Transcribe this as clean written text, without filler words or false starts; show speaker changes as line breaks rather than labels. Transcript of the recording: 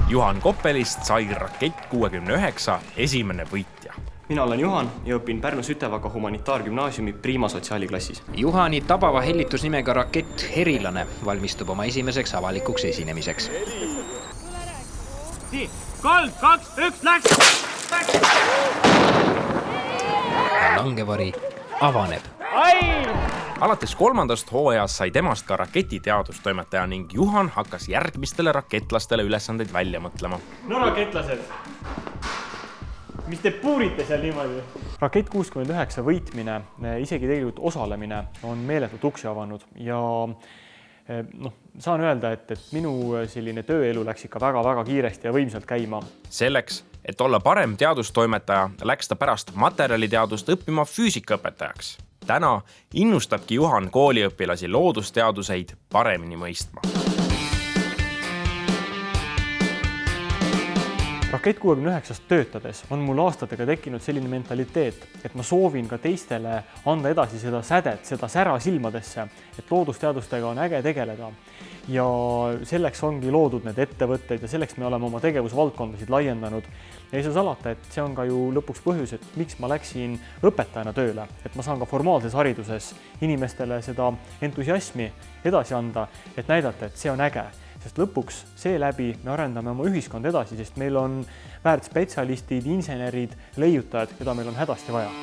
Juhan Koppelist sai Rakett 69 esimene võitja.
Mina olen Juhan ja õpin Pärnu Sütevaga humanitaargümnaasiumi Prima sotsiaaliklassis.
Juhani tabava hellitusnimega Rakett Herilane valmistub oma esimeseks avalikuks esinemiseks.
Nii, 3, 2, 1, läks!
Langevari avaneb.
Alates 3. hooajast sai temast ka raketi teadustoimetaja ning Juhan hakkas järgmistele raketlastele ülesandeid välja mõtlema.
No raketlased, mis te puurite seal niimoodi? Rakett 69 võitmine, isegi tegelikult osalemine on meeletult uksi avanud ja saan öelda, et minu selline tööelu läks ikka väga-väga kiiresti ja võimsalt käima.
Selleks, et olla parem teadustoimetaja, läks ta pärast materjaliteadust õppima füüsikaõpetajaks. Täna innustabki Juhan kooliõpilasi loodusteaduseid paremini mõistma.
Rakett 69 töötades on mul aastatega tekkinud selline mentaliteet, et ma soovin ka teistele anda edasi seda sädet, seda sära silmadesse, et loodusteadustega on äge tegeleda. Ja selleks ongi loodud need ettevõtted ja selleks me oleme oma tegevusvaldkondasid laiendanud. Ja ei saa salata, et see on ka ju lõpuks põhjus, et miks ma läksin õpetajana tööle, et ma saan ka formaalses hariduses inimestele seda entusiasmi edasi anda, et näidata, et see on äge. Sest lõpuks seeläbi me arendame oma ühiskond edasi, sest meil on väärt spetsialistid, insenerid, leiutajad, keda meil on hädasti vaja.